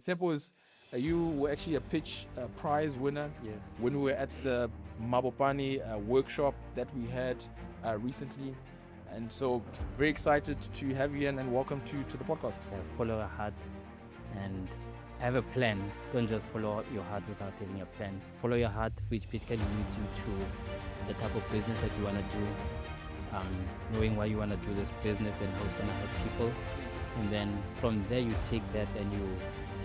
Tshepo, you were actually a pitch prize winner. Yes. When we were at the Mabopane workshop that we had recently. And so very excited to have you in and welcome to the podcast. Follow your heart and have a plan. Don't just follow your heart without having a plan. Follow your heart, which basically leads you to the type of business that you want to do, knowing why you want to do this business and how it's going to help people. And then from there, you take that and you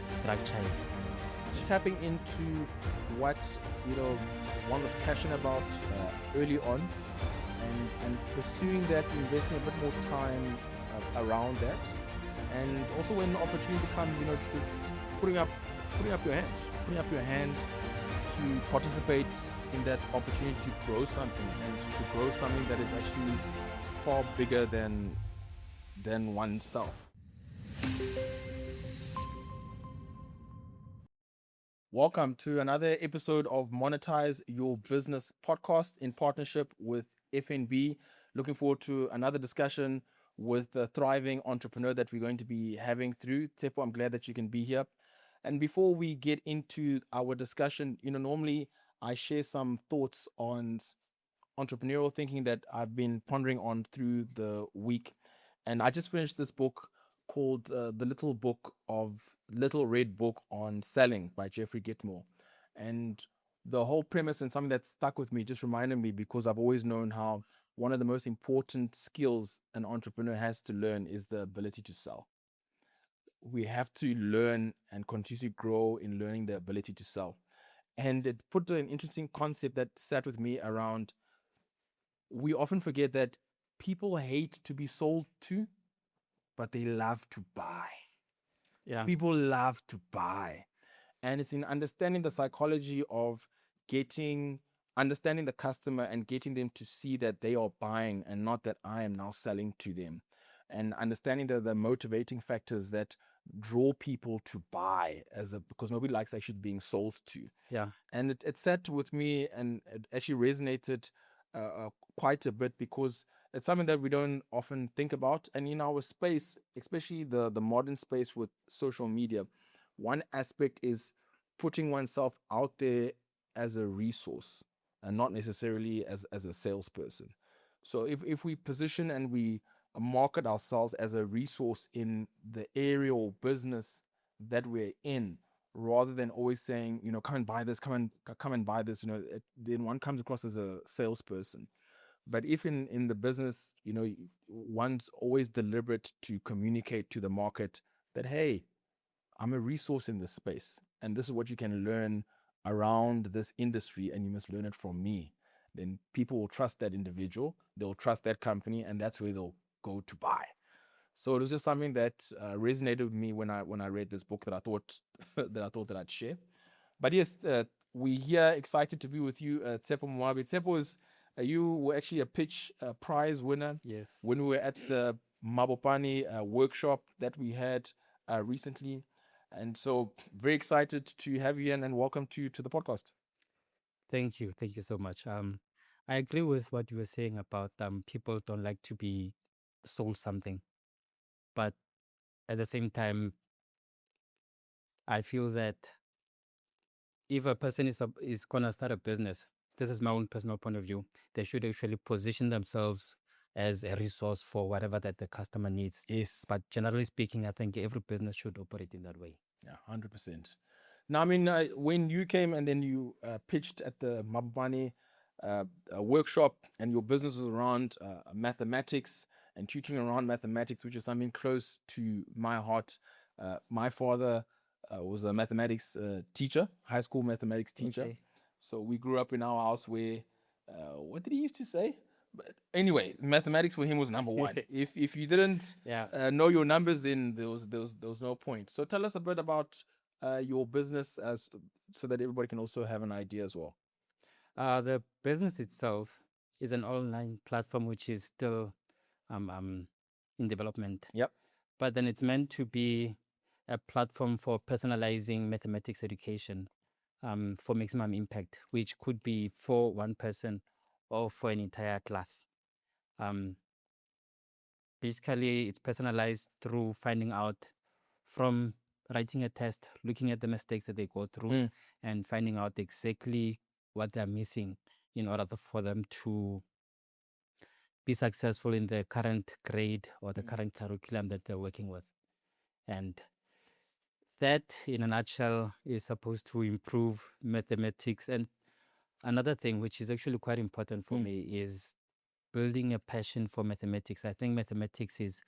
structure it. Tapping into what one was passionate about early on, and pursuing that, investing a bit more time around that, and also when the opportunity comes, just putting up your hand to participate in that opportunity to grow something, and to grow something that is actually far bigger than oneself. Welcome to another episode of Monetise Your Business Podcast in partnership with FNB. Looking forward to another discussion with the thriving entrepreneur that we're going to be having through. Tshepo, I'm glad that you can be here. And before we get into our discussion, normally I share some thoughts on entrepreneurial thinking that I've been pondering on through the week. And I just finished this book called The Little Red Book on Selling by Jeffrey Gitmore. And the whole premise, and something that stuck with me, just reminded me, because I've always known how one of the most important skills an entrepreneur has to learn is the ability to sell. We have to learn and continuously grow in learning the ability to sell. And it put an interesting concept that sat with me around, we often forget that people hate to be sold to, but they love to buy. Yeah. People love to buy. And it's in understanding the psychology of understanding the customer and getting them to see that they are buying and not that I am now selling to them. And understanding the motivating factors that draw people to buy because nobody likes actually being sold to. Yeah. And it sat with me, and it actually resonated quite a bit, because it's something that we don't often think about. And in our space, especially the modern space with social media, one aspect is putting oneself out there as a resource and not necessarily as a salesperson. So if we position and we market ourselves as a resource in the area or business that we're in, rather than always saying, come and buy this, come and buy this, then one comes across as a salesperson. But if in the business, one's always deliberate to communicate to the market that, hey, I'm a resource in this space, and this is what you can learn around this industry, and you must learn it from me. Then people will trust that individual, they'll trust that company, and that's where they'll go to buy. So it was just something that resonated with me when I read this book, that I thought that I'd share. But yes, we're here excited to be with you, Tshepo Moabi. Tshepo, you were actually a pitch prize winner. Yes. When we were at the Mabopane workshop that we had recently. And so very excited to have you in, and welcome to the podcast. Thank you. Thank you so much. I agree with what you were saying about people don't like to be sold something. But at the same time, I feel that if a person is going to start a business, this is my own personal point of view, they should actually position themselves as a resource for whatever that the customer needs. Yes. But generally speaking, I think every business should operate in that way. Yeah, 100%. Now, when you came and then you pitched at the Mabopane workshop, and your business is around mathematics and tutoring around mathematics, which is something close to my heart. My father was a mathematics teacher, high school mathematics teacher. Okay. So we grew up in our house where, what did he used to say? But anyway, mathematics for him was number one. If you didn't know your numbers, then there was no point. So tell us a bit about your business, so that everybody can also have an idea as well. The business itself is an online platform which is still in development. Yep. But then it's meant to be a platform for personalizing mathematics education for maximum impact, which could be for one person or for an entire class. Basically, it's personalized through finding out from writing a test, looking at the mistakes that they go through, and finding out exactly what they're missing in order for them to be successful in the current grade or the current curriculum that they're working with. And that, in a nutshell, is supposed to improve mathematics. And another thing, which is actually quite important for me, is building a passion for mathematics. I think mathematics is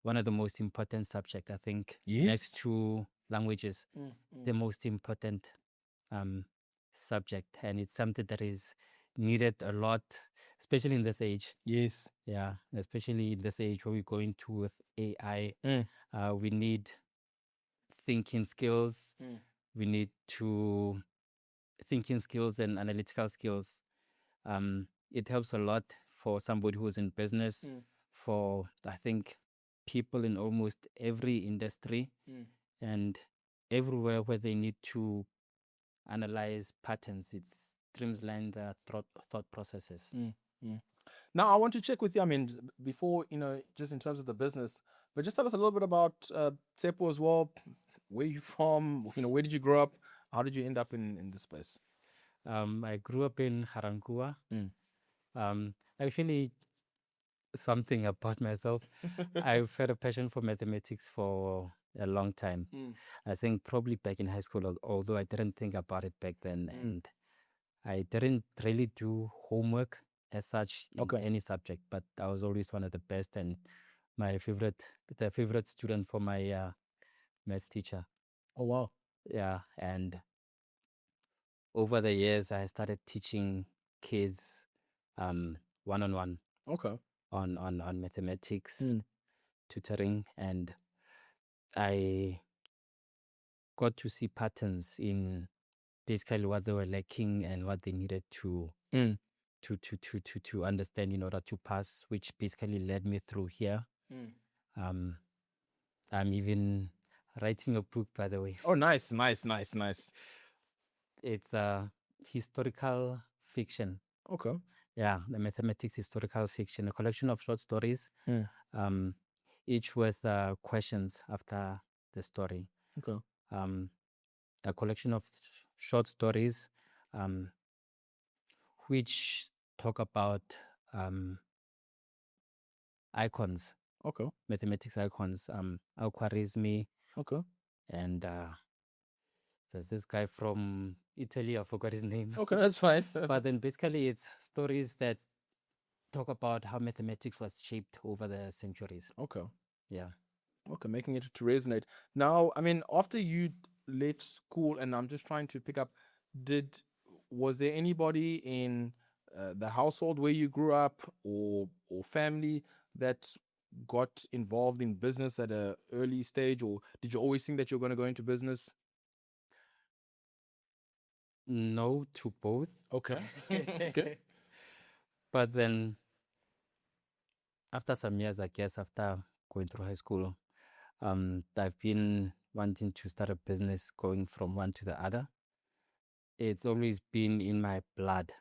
one of the most important subjects. I think next to languages, the most important subject, and it's something that is needed a lot, especially in this age. Yes. Yeah, especially in this age where we're going to with AI. We need thinking skills. We need to thinking skills and analytical skills. It helps a lot for somebody who's in business, for I think people in almost every industry and everywhere where they need to analyze patterns. It streamlines their thought processes. Now, I want to check with you. I mean, before, just in terms of the business, but just tell us a little bit about Tshepo as well. Where you from? Where did you grow up? How did you end up in this place? I grew up in Harankua. Actually, something about myself. I've had a passion for mathematics for a long time. I think probably back in high school, although I didn't think about it back then, and I didn't really do homework as such in any subject, but I was always one of the best and the favorite student for my maths teacher. Oh, wow. Yeah, and over the years, I started teaching kids one-on-one Okay. on mathematics, tutoring, and I got to see patterns in basically what they were lacking and what they needed to understand in order to pass, which basically led me through here. I'm even writing a book, by the way. Oh, nice. It's historical fiction. Okay. Yeah, the mathematics historical fiction, a collection of short stories, each with questions after the story. Okay. A collection of short stories which talk about icons. Okay. Mathematics icons, algorithm, Okay. and there's this guy from Italy, I forgot his name. Okay, that's fine. But then basically it's stories that talk about how mathematics was shaped over the centuries. Okay. Yeah. Okay, making it to resonate. Now, I mean, after you left school, and I'm just trying to pick up, was there anybody in the household where you grew up or family that got involved in business at an early stage, or did you always think that you're going to go into business? No to both. Okay. Okay. But then after some years, I guess, after going through high school, I've been wanting to start a business, going from one to the other. It's always been in my blood.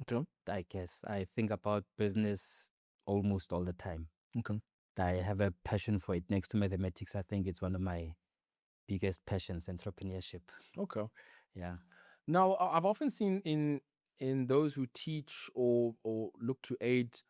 Okay. I guess I think about business almost all the time. Okay. I have a passion for it. Next to mathematics, I think it's one of my biggest passions, entrepreneurship. Okay. Yeah. Now, I've often seen in those who teach or look to aid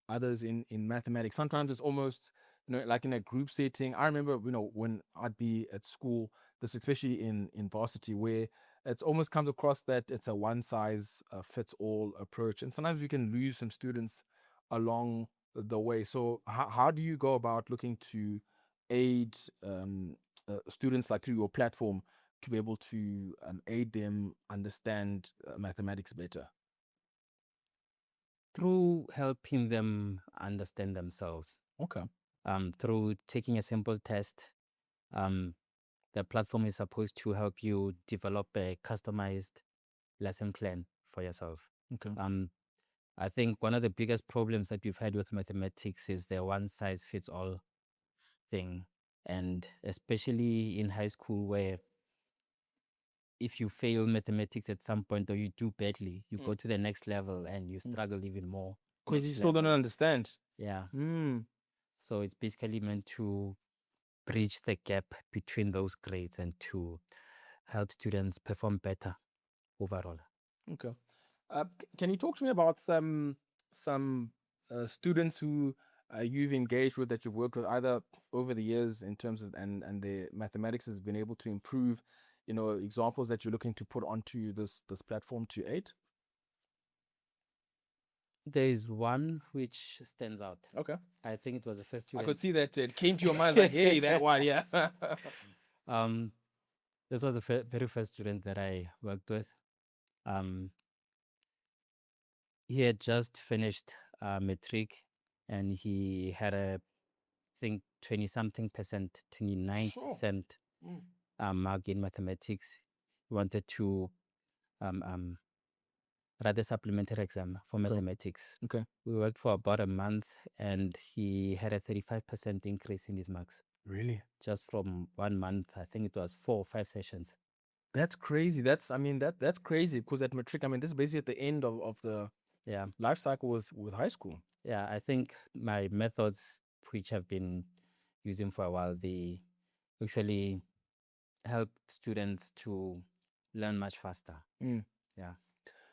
others in mathematics, sometimes it's almost, like in a group setting. I remember, when I'd be at school, this especially in varsity, where it almost comes across that it's a one size fits all approach, and sometimes we can lose some students along the way. So how do you go about looking to aid students, like through your platform, to be able to aid them understand mathematics better? Through helping them understand themselves. Okay. Through taking a simple test. The platform is supposed to help you develop a customized lesson plan for yourself. Okay. I think one of the biggest problems that we've had with mathematics is the one size fits all thing. And especially in high school, where if you fail mathematics at some point or you do badly, you go to the next level and you struggle even more. Because you still don't understand. Yeah. Mm. So it's basically meant to bridge the gap between those grades and to help students perform better overall. Okay. Can you talk to me about some students who you've engaged with, that you've worked with either over the years in terms of, and their mathematics has been able to improve? You know, examples that you're looking to put onto this platform to aid. There is one which stands out. Okay. I think it was the first I student. could see that it came to your mind, like, hey, that one, yeah. Um, this was the very first student that I worked with. He had just finished matric, and he had I think 20-something%, 29% mark in mathematics. He wanted to write a supplementary exam for mathematics. Okay. We worked for about a month, and he had a 35% increase in his marks. Really? Just from 1 month. I think it was 4 or 5 sessions. That's crazy. That's crazy, because at matric, this is basically at the end of the life cycle with high school. Yeah, I think my methods, which have been using for a while, they actually help students to learn much faster. Yeah.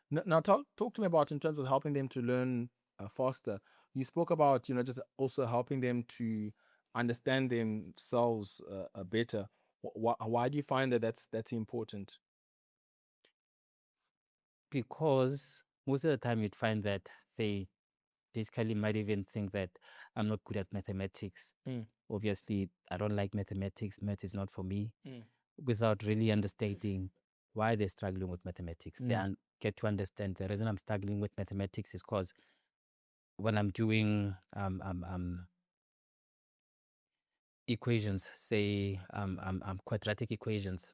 Now talk to me about, in terms of helping them to learn faster. You spoke about, just also helping them to understand themselves better. Why do you find that that's important? Because most of the time you'd find that they basically might even think that I'm not good at mathematics. Obviously, I don't like mathematics. Math is not for me. Without really understanding why they're struggling with mathematics. They get to understand the reason I'm struggling with mathematics is because when I'm doing equations, say quadratic equations,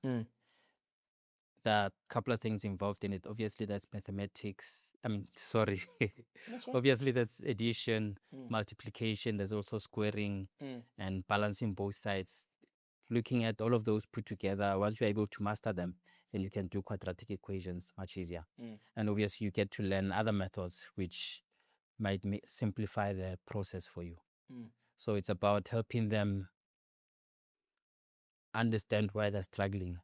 there are a couple of things involved in it. Obviously, that's mathematics. Obviously, that's addition, multiplication. There's also squaring and balancing both sides. Looking at all of those put together, once you're able to master them, then you can do quadratic equations much easier. And obviously, you get to learn other methods which might simplify the process for you. So it's about helping them understand why they're struggling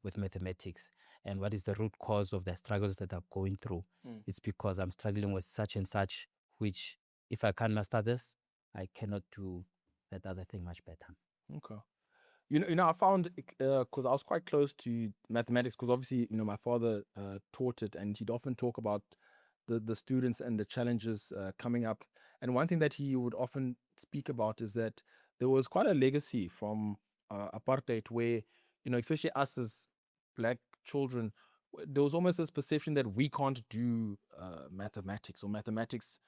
with mathematics and what is the root cause of the struggles that they're going through. It's because I'm struggling with such and such, which if I can't master this, I cannot do that other thing much better. Okay. I found, because I was quite close to mathematics, because obviously, my father taught it, and he'd often talk about the students and the challenges coming up. And one thing that he would often speak about is that there was quite a legacy from apartheid, where, especially us as black children, there was almost this perception that we can't do mathematics, or mathematics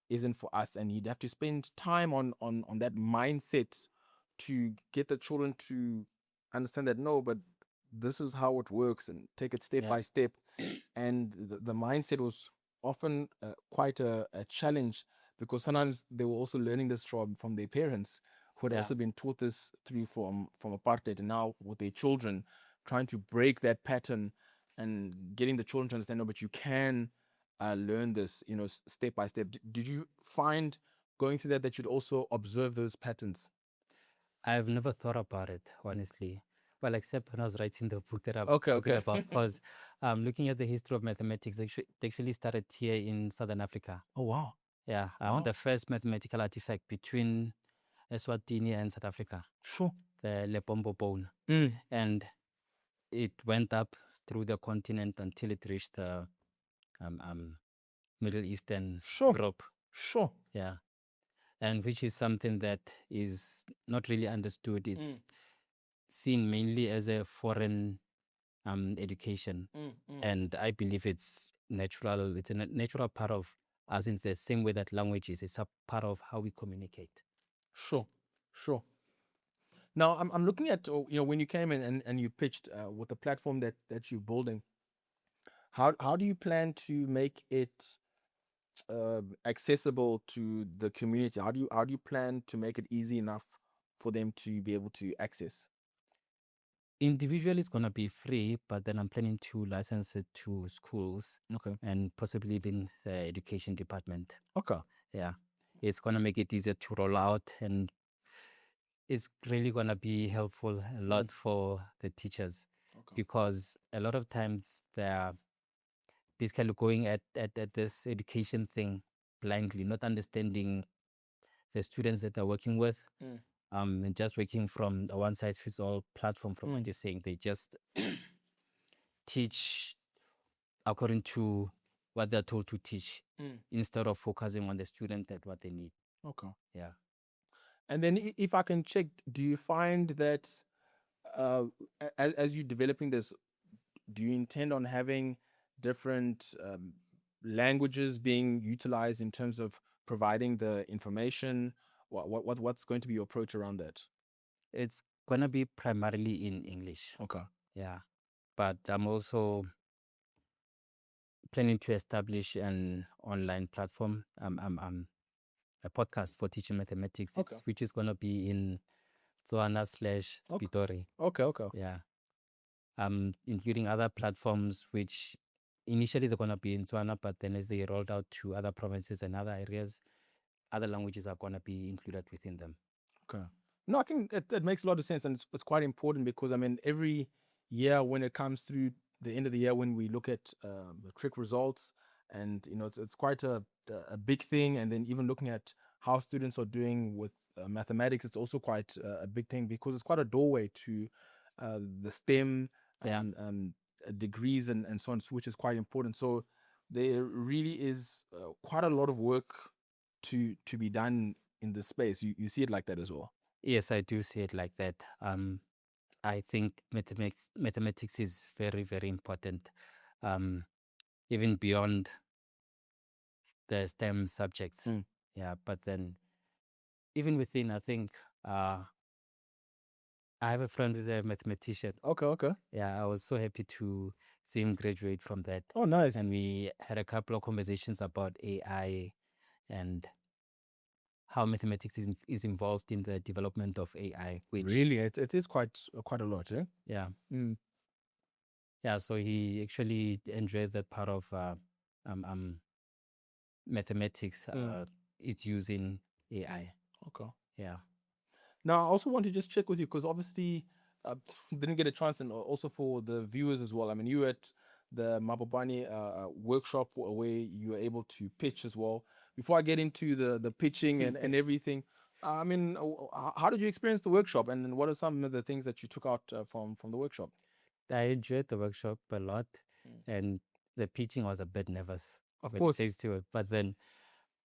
isn't for us, and he'd have to spend time on that mindset to get the children to understand that, no, but this is how it works, and take it step by step. And the mindset was often quite a challenge, because sometimes they were also learning this from their parents, who had also been taught this through from apartheid, and now with their children, trying to break that pattern and getting the children to understand, no, but you can learn this, step by step. Did you find, going through that you'd also observe those patterns? I've never thought about it, honestly. Well, except when I was writing the book that I'm Okay. talking about, because looking at the history of mathematics, they actually started here in Southern Africa. Oh, wow. Yeah, I found the first mathematical artifact between Eswatini and South Africa. Sure. The Lepombo bone. And it went up through the continent until it reached the Middle Eastern Europe. Sure. Yeah. And which is something that is not really understood. It's seen mainly as a foreign education. And I believe it's natural. It's a natural part of us, in the same way that language is. It's a part of how we communicate. Sure. Now, I'm looking at, when you came in and you pitched with the platform that you're building, how do you plan to make it accessible to the community? How do you plan to make it easy enough for them to be able to access? Individually, it's going to be free, but then I'm planning to license it to schools. Okay. And possibly even the education department. Okay. Yeah. It's going to make it easier to roll out, and it's really going to be helpful a lot for the teachers, Okay. because a lot of times they're basically going at this education thing blindly, not understanding the students that they're working with, Mm. and just working from a one size fits all platform. From what you're saying, they just teach according to what they're told to teach, instead of focusing on the student and what they need. Okay. Yeah. And then if I can check, do you find that as you're developing this, do you intend on having different languages being utilized in terms of providing the information? What's going to be your approach around that? It's going to be primarily in English. Okay. Yeah. But I'm also planning to establish an online platform, a podcast for teaching mathematics, Okay. which is going to be in Tswana / Spitori. Okay. Yeah. Including other platforms, which initially they're going to be in Tswana, but then as they rolled out to other provinces and other areas, other languages are going to be included within them. Okay. No, I think it makes a lot of sense, and it's quite important because I mean every year when it comes through the end of the year when we look at the trick results, and you know it's quite a big thing, and then even looking at how students are doing with mathematics, it's also quite a big thing because it's quite a doorway to the STEM and degrees and so on, which is quite important. So there really is quite a lot of work to be done in this space. You see it like that as well? Yes, I do see it like that. I think mathematics is very, very important, even beyond the STEM subjects. Yeah, but then even within, I think I have a friend who's a mathematician. Okay. Yeah, I was so happy to see him graduate from that. Oh, nice. And we had a couple of conversations about AI and how mathematics is involved in the development of AI. Which really, it is quite a lot, eh? Yeah. Yeah, so he actually enjoys that part of mathematics. It's using AI. Okay. Yeah. Now, I also want to just check with you because obviously didn't get a chance, and also for the viewers as well. I mean, you were at the Mabobani workshop where you were able to pitch as well. Before I get into the pitching and everything, I mean, how did you experience the workshop, and what are some of the things that you took out from the workshop? I enjoyed the workshop a lot, and the pitching was a bit nervous. Of with course. takes to it. But then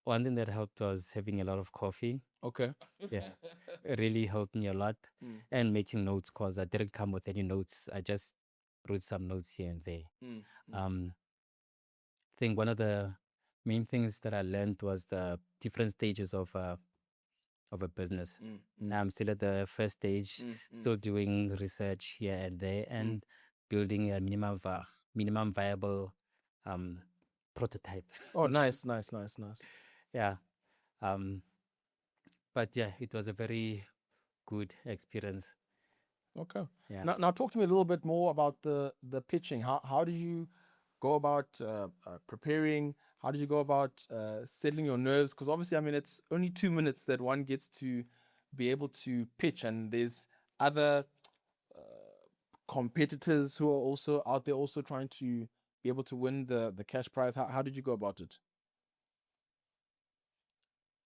one thing that helped was having a lot of coffee. Okay. Yeah, it really helped me a lot. And making notes, because I didn't come with any notes. I just wrote some notes here and there. I think one of the main things that I learned was the different stages of a business. Now I'm still at the first stage, still doing research here and there, and building a minimum viable prototype. Oh, nice. Yeah. But yeah, it was a very good experience. Okay. Yeah. Now talk to me a little bit more about the pitching. How did you go about preparing? How did you go about settling your nerves? Because obviously, I mean, it's only 2 minutes that one gets to be able to pitch, and there's other competitors who are also out there, also trying to be able to win the cash prize. How did you go about it?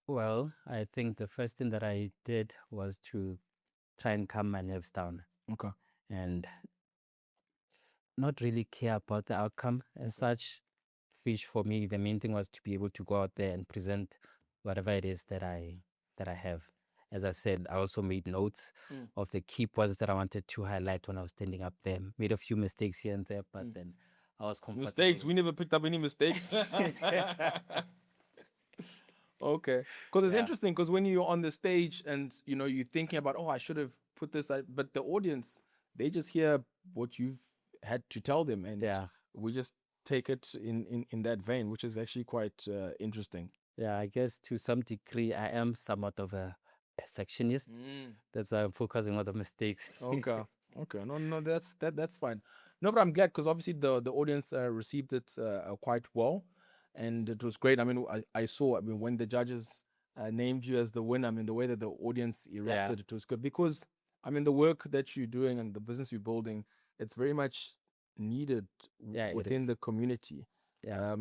Well, I think the first thing that I did was to try and calm my nerves down. Okay. And not really care about the outcome as such, which for me, the main thing was to be able to go out there and present whatever it is that I have. As I said, I also made notes of the key points that I wanted to highlight when I was standing up there. Made a few mistakes here and there, but then I was comfortable. Mistakes? We never picked up any mistakes. Okay, because it's interesting because when you're on the stage and you know you're thinking about, oh, I should have put this, but the audience, they just hear what you've had to tell them, and we just take it in that vein, which is actually quite interesting. Yeah, I guess to some degree I am somewhat of a perfectionist. That's why I'm focusing on the mistakes. Okay. No, that's fine. No, but I'm glad because obviously the audience received it quite well, and it was great. I mean, I saw. I mean, when the judges named you as the winner. I mean, the way that the audience Yeah. erupted, it was good because I mean, the work that you're doing and the business you're building, it's very much needed Yeah, it within is. the community. Yeah.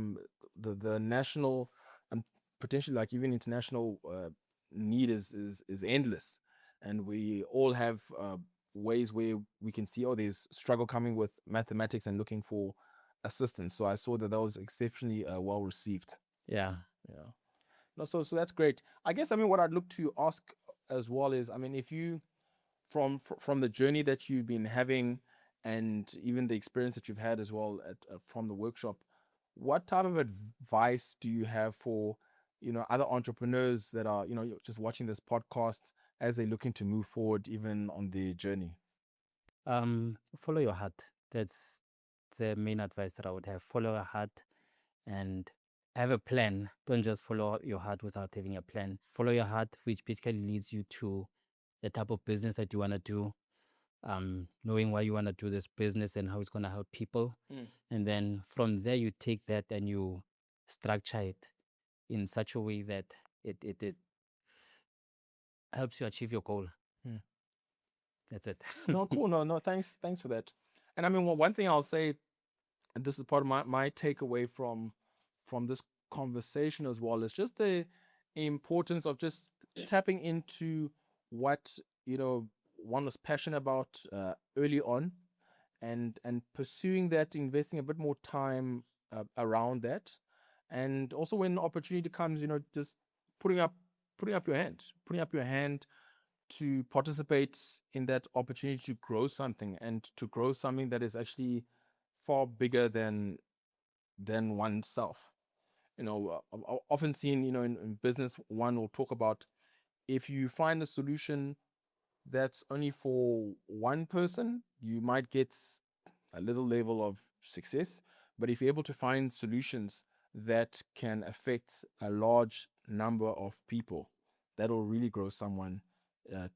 The national and potentially like even international need is endless, and we all have ways where we can see, oh, there's struggle coming with mathematics and looking for assistance. So I saw that that was exceptionally well received. Yeah. Yeah. No, so that's great. I guess I mean what I'd look to ask as well is, I mean, if you from the journey that you've been having and even the experience that you've had as well at from the workshop, what type of advice do you have for other entrepreneurs that are just watching this podcast as they're looking to move forward even on their journey? Follow your heart. That's the main advice that I would have. Follow your heart and have a plan. Don't just follow your heart without having a plan. Follow your heart, which basically leads you to the type of business that you want to do, knowing why you want to do this business and how it's going to help people. Mm. And then from there, you take that and you structure it in such a way that it helps you achieve your goal. Mm. That's it. No, cool. No, thanks for that. And I mean, one thing I'll say, and this is part of my takeaway from this conversation as well, is just the importance of just tapping into what one was passionate about early on, and pursuing that, investing a bit more time around that, and also when opportunity comes, just putting up putting up your hand to participate in that opportunity to grow something, and to grow something that is actually far bigger than oneself. I've often seen, in business, one will talk about, if you find a solution that's only for one person, you might get a little level of success. But if you're able to find solutions that can affect a large number of people, that'll really grow someone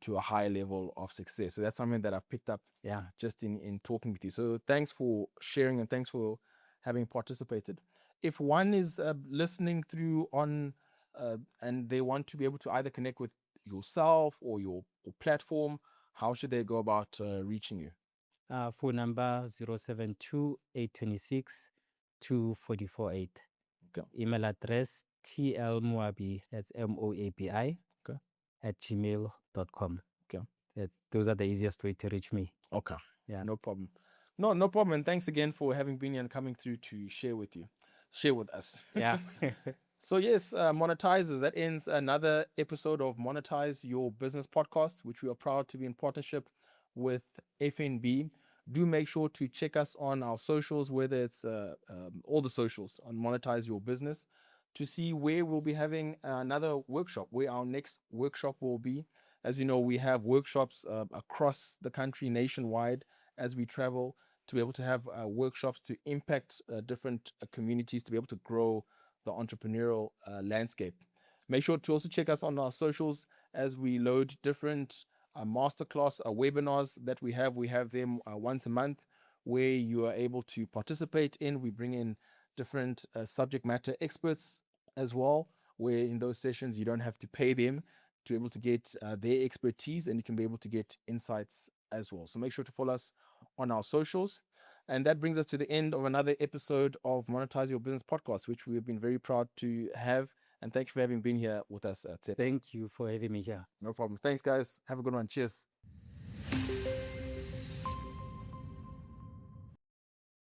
to a high level of success. So that's something that I've picked up Yeah. just in talking with you. So thanks for sharing, and thanks for having participated. If one is listening through on and they want to be able to either connect with yourself or your platform, how should they go about reaching you? Phone number 072-826-2448. Okay. Email address tlmoabi, that's MOABI, Okay. at gmail.com. Okay. Those are the easiest way to reach me. Okay. Yeah. No problem. No problem. And thanks again for having been here and coming through to share with us. Yeah. So yes, monetizers, that ends another episode of Monetize Your Business Podcast, which we are proud to be in partnership with FNB. Do make sure to check us on our socials, whether it's all the socials on Monetize Your Business, to see where we'll be having another workshop, where our next workshop will be. As you know, we have workshops across the country, nationwide, as we travel, to be able to have workshops to impact different communities, to be able to grow the entrepreneurial landscape. Make sure to also check us on our socials as we load different masterclass webinars that we have. We have them once a month, where you are able to participate in. We bring in different subject matter experts as well, where in those sessions you don't have to pay them to be able to get their expertise, and you can be able to get insights as well. So make sure to follow us on our socials. And that brings us to the end of another episode of Monetize Your Business Podcast, which we have been very proud to have. And thank you for having been here with us, Tshepo. Thank you for having me here. No problem. Thanks, guys. Have a good one. Cheers.